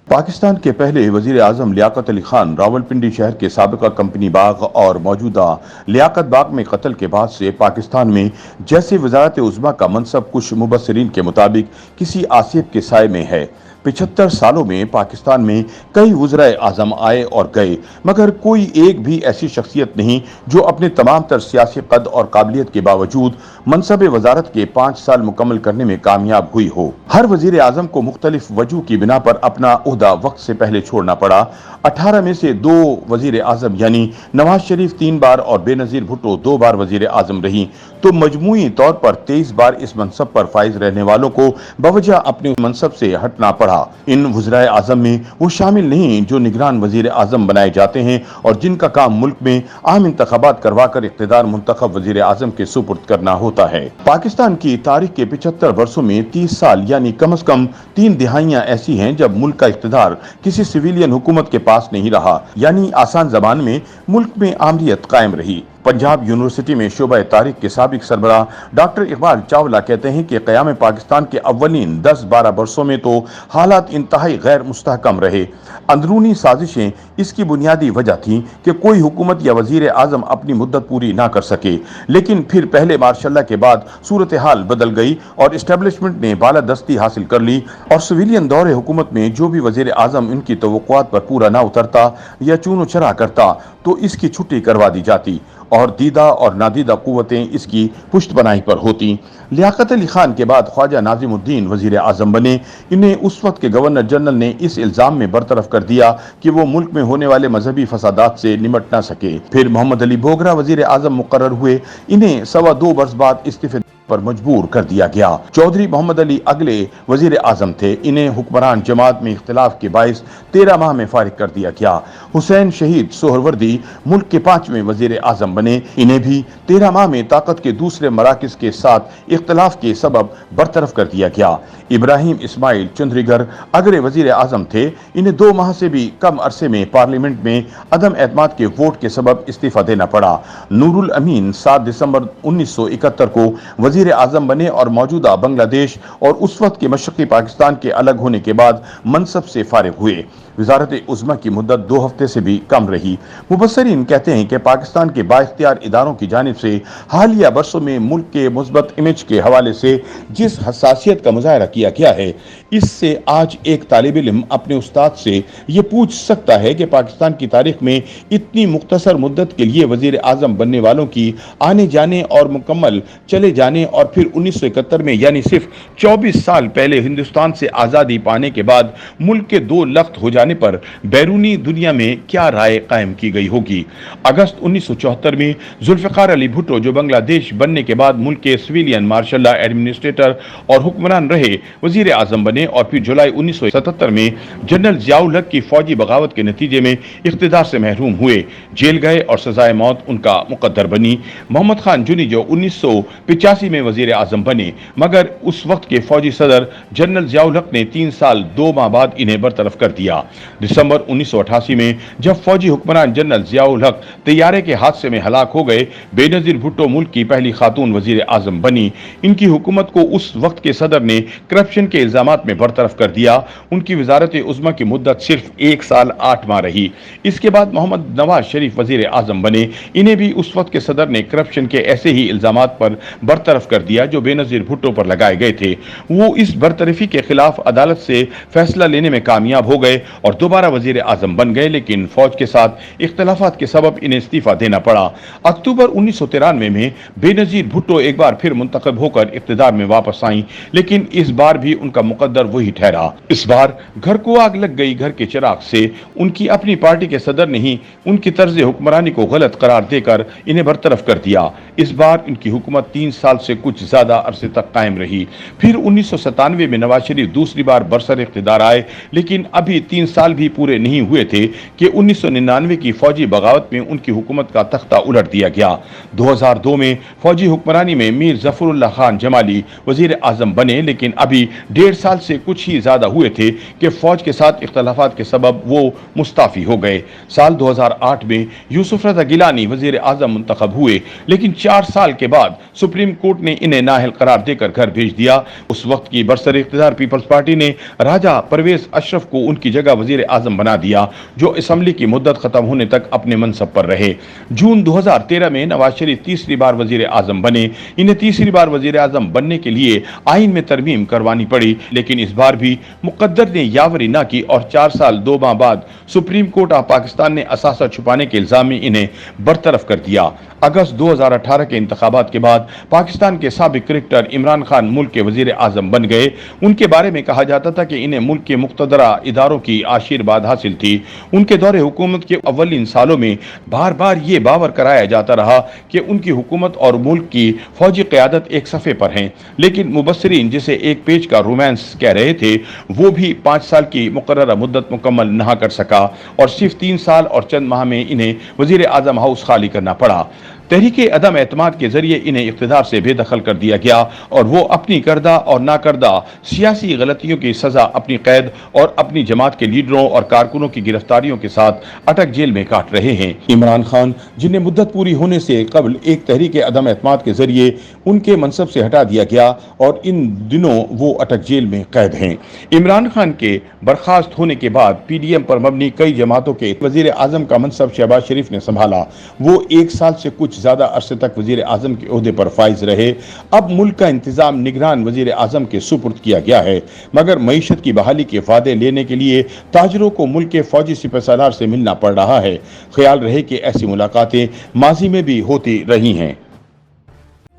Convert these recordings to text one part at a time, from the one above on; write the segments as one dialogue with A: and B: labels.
A: پاکستان کے پہلے وزیر اعظم لیاقت علی خان راولپنڈی شہر کے سابقہ کمپنی باغ اور موجودہ لیاقت باغ میں قتل کے بعد سے پاکستان میں جیسے وزارت عظمیٰ کا منصب کچھ مبصرین کے مطابق کسی آسیب کے سائے میں ہے۔ 75 سالوں میں پاکستان میں کئی وزرائے اعظم آئے اور گئے، مگر کوئی ایک بھی ایسی شخصیت نہیں جو اپنے تمام تر سیاسی قد اور قابلیت کے باوجود منصب وزارت کے 5 سال مکمل کرنے میں کامیاب ہوئی ہو۔ ہر وزیر اعظم کو مختلف وجوہ کی بنا پر اپنا عہدہ وقت سے پہلے چھوڑنا پڑا۔ 18 میں سے 2 وزیر اعظم یعنی نواز شریف 3 بار اور بے نظیر بھٹو 2 بار وزیر اعظم رہیں، تو مجموعی طور پر 23 بار اس منصب پر فائز رہنے والوں کو بوجہ اپنے منصب سے ہٹنا پڑا۔ ان وزرائے اعظم میں وہ شامل نہیں جو نگران وزیر اعظم بنائے جاتے ہیں اور جن کا کام ملک میں عام انتخابات کروا کر اقتدار منتخب وزیر اعظم کے سپرد کرنا ہوتا ہے۔ پاکستان کی تاریخ کے 75 برسوں میں 30 سال یعنی کم از کم 3 دہائیاں ایسی ہیں جب ملک کا اقتدار کسی سویلین حکومت کے پاس نہیں رہا، یعنی آسان زبان میں ملک میں آمریت قائم رہی۔ پنجاب یونیورسٹی میں شعبہ تاریخ کے سابق سربراہ ڈاکٹر اقبال چاولہ کہتے ہیں کہ قیام پاکستان کے اولین 10-12 برسوں میں تو حالات انتہائی غیر مستحکم رہے۔ اندرونی سازشیں اس کی بنیادی وجہ تھیں کہ کوئی حکومت یا وزیر اعظم اپنی مدت پوری نہ کر سکے، لیکن پھر پہلے مارش اللہ کے بعد صورتحال بدل گئی اور اسٹیبلشمنٹ نے بالادستی حاصل کر لی، اور سویلین دور حکومت میں جو بھی وزیر اعظم ان کی توقعات پر پورا نہ اترتا یا چون و چرا کرتا تو اس کی چھٹی کروا دی جاتی اور دیدہ اور نادیدہ قوتیں اس کی پشت بنائی پر ہوتی۔ لیاقت علی خان کے بعد خواجہ ناظم الدین وزیر اعظم بنے۔ انہیں اس وقت کے گورنر جنرل نے اس الزام میں برطرف کر دیا کہ وہ ملک میں ہونے والے مذہبی فسادات سے نمٹ نہ سکے۔ پھر محمد علی بوگرا وزیر اعظم مقرر ہوئے۔ انہیں 2.25 برس بعد استعفے پر مجبور کر دیا گیا۔ چودھری محمد علی اگلے وزیر اعظم تھے۔ انہیں حکمران جماعت میں اختلاف کے باعث 13 ماہ میں فارغ کر دیا گیا۔ حسین شہید سہروردی ملک کے 5ویں وزیر اعظم بنے۔ انہیں بھی 13 ماہ میں طاقت کے دوسرے مراکز کے ساتھ اختلاف کے سبب برطرف کر دیا گیا۔ ابراہیم اسماعیل چندریگر اگلے وزیر اعظم تھے۔ انہیں 2 ماہ سے بھی کم عرصے میں پارلیمنٹ میں عدم اعتماد کے ووٹ کے سبب استعفیٰ دینا پڑا۔ نور الامین 7 دسمبر 1971 کو وزیر اعظم بنے اور موجودہ بنگلہ دیش اور اس وقت کے مشرقی پاکستان کے الگ ہونے کے بعد منصب سے فارغ ہوئے۔ وزارت عظمیٰ کی مدت 2 ہفتے سے بھی کم رہی۔ مبصرین کہتے ہیں کہ پاکستان کے بااختیار اداروں کی جانب سے حالیہ برسوں میں ملک کے مثبت امیج کے حوالے سے جس حساسیت کا مظاہرہ کیا گیا ہے، اس سے آج ایک طالب علم اپنے استاد سے یہ پوچھ سکتا ہے کہ پاکستان کی تاریخ میں اتنی مختصر مدت کے لیے وزیر اعظم بننے والوں کی آنے جانے اور مکمل چلے جانے اور پھر 1971 میں یعنی صرف 24 سال پہلے ہندوستان سے آزادی پانے کے بعد ملک کے 2 لخت ہو جانے پر بیرونی دنیا میں کیا رائے قائم کی گئی ہوگی۔ اگست 1974 میں ذوالفقار علی بھٹو جو بنگلہ دیش بننے کے بعد ملک کے سویلین مارشل لا ایڈمنسٹریٹر اور حکمران رہے وزیر اعظم بنے، اور پھر جولائی 1977 میں جنرل ضیاء الحق کی فوجی بغاوت کے نتیجے میں اقتدار سے محروم ہوئے، جیل گئے اور سزائے موت ان کا مقدر بنی۔ محمد خان جونی جو 1985 میں وزیر اعظم بنے، مگر اس وقت کے فوجی صدر جنرل ضیاء الحق نے 3 سال 2 ماہ بعد انہیں برطرف کر دیا۔ دسمبر 1988 میں جب فوجی حکمران جنرل ضیاء الحق طیارے کے حادثے میں ہلاک ہو گئے، بے نظیر بھٹو ملک کی پہلی خاتون وزیر اعظم بنی۔ ان کی حکومت کو اس وقت کے صدر نے کرپشن کے الزامات میں برطرف کر دیا۔ ان کی وزارت عظمیٰ کی مدت صرف 1 سال 8 ماہ رہی۔ اس کے بعد محمد نواز شریف وزیر اعظم بنے۔ انہیں بھی اس وقت کے صدر نے کرپشن کے ایسے ہی الزامات پر برطرف کر دیا جو بے نظیر بھٹو پر لگائے گئے تھے۔ وہ اس برطرفی کے خلاف عدالت سے فیصلہ لینے میں کامیاب ہو گئے اور دوبارہ وزیر اعظم بن گئے، لیکن فوج کے ساتھ اختلافات کے سبب انہیں استعفیٰ دینا پڑا۔ اکتوبر 1993 میں بے نظیر بھٹو ایک بار پھر منتخب ہو کر اقتدار میں واپس آئیں، لیکن اس بار بھی ان کا مقدر وہی ٹھہرا۔ اس بار گھر کو آگ لگ گئی گھر کے چراغ سے۔ ان کی اپنی پارٹی کے صدر نے ہی ان کی طرز حکمرانی کو غلط قرار دے کر انہیں برطرف کر دیا۔ اس بار ان کی حکومت 3 سال سے کچھ زیادہ عرصے تک قائم رہی۔ پھر 1997 میں نواز شریف دوسری بار برسر اقتدار آئے، لیکن ابھی 3 سال بھی پورے نہیں ہوئے تھے کہ 1999 کی فوجی بغاوت میں ان کی حکومت کا تختہ الٹ دیا گیا۔ 2002 میں فوجی حکمرانی میں میر ظفر اللہ خان جمالی وزیر اعظم بنے، لیکن ابھی 1.5 سال سے کچھ ہی زیادہ ہوئے تھے کہ فوج کے ساتھ اختلافات کے سبب وہ مستعفی ہو گئے۔ سال 2008 میں یوسف رضا گیلانی وزیر اعظم منتخب ہوئے، لیکن 4 سال کے بعد سپریم کورٹ نے انہیں نااہل قرار دے کر گھر بھیج دیا۔ اس وقت کی برسر اقتدار پیپلز پارٹی نے راجہ پرویز اشرف کو ان کی جگہ وزیر اعظم بنا دیا، جو اسمبلی کی مدت ختم ہونے تک اپنے منصب پر رہے۔ جون 2013 میں نواز شریف تیسری بار وزیر اعظم بنے۔ انہیں تیسری بار وزیر اعظم بننے کے لیے آئین میں ترمیم کروانی پڑی، لیکن اس بار بھی مقدر نے یاوری نہ کی اور 4 سال 2 ماہ بعد سپریم کورٹ آف پاکستان نے اثاثہ چھپانے کے الزام میں انہیں برطرف کر دیا۔ اگست 2018 کے انتخابات کے بعد پاکستان کے سابق کرکٹر عمران خان ملک کے وزیر اعظم بن گئے۔ ان کے بارے میں کہا جاتا تھا کہ انہیں ملک کے مقتدرہ اداروں کی آشیرواد حاصل تھی۔ ان کے دور حکومت کے اولین سالوں میں بار بار یہ باور کرایا جاتا رہا کہ ان کی حکومت اور ملک کی فوجی قیادت ایک صفحے پر ہیں، لیکن مبصرین جسے ایک پیج کا رومانس کہہ رہے تھے، وہ بھی 5 سال کی مقررہ مدت مکمل نہ کر سکا اور صرف 3 سال اور چند ماہ میں انہیں وزیر اعظم ہاؤس خالی کرنا پڑا۔ تحریک عدم اعتماد کے ذریعے انہیں اقتدار سے بے دخل کر دیا گیا اور وہ اپنی کردہ اور نہ کردہ سیاسی غلطیوں کی سزا اپنی قید اور اپنی جماعت کے لیڈروں اور کارکنوں کی گرفتاریوں کے ساتھ اٹک جیل میں کاٹ رہے ہیں۔ عمران خان، جنہیں مدت پوری ہونے سے قبل ایک تحریک عدم اعتماد کے ذریعے ان کے منصب سے ہٹا دیا گیا اور ان دنوں وہ اٹک جیل میں قید ہیں۔ عمران خان کے برخاست ہونے کے بعد پی ڈی ایم پر مبنی کئی جماعتوں کے وزیر اعظم کا منصب شہباز شریف نے سنبھالا۔ وہ 1 سال سے کچھ زیادہ عرصے تک وزیر اعظم کے عہدے پر فائز رہے۔ اب ملک کا انتظام نگران وزیر اعظم کے سپرد کیا گیا ہے، مگر معیشت کی بحالی کے وعدے لینے کے لیے تاجروں کو ملک کے فوجی سپہ سالار سے ملنا پڑ رہا ہے۔ خیال رہے کہ ایسی ملاقاتیں ماضی میں بھی ہوتی رہی ہیں۔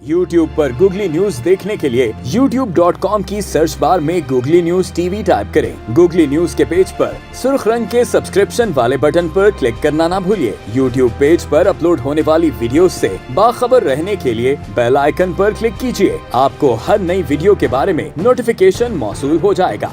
B: YouTube پر گوگلی نیوز دیکھنے کے لیے youtube.com کی سرچ بار میں googly news T V type کریں۔ گوگلی نیوز کے پیج پر سرخ رنگ کے سبسکرپشن والے بٹن پر کلک کرنا نہ بھولیے۔ YouTube پیج پر اپلوڈ ہونے والی ویڈیوز سے باخبر رہنے کے لیے بیل آئیکن پر کلک کیجیے۔ آپ کو ہر نئی ویڈیو کے بارے میں نوٹیفیکیشن موصول ہو جائے گا۔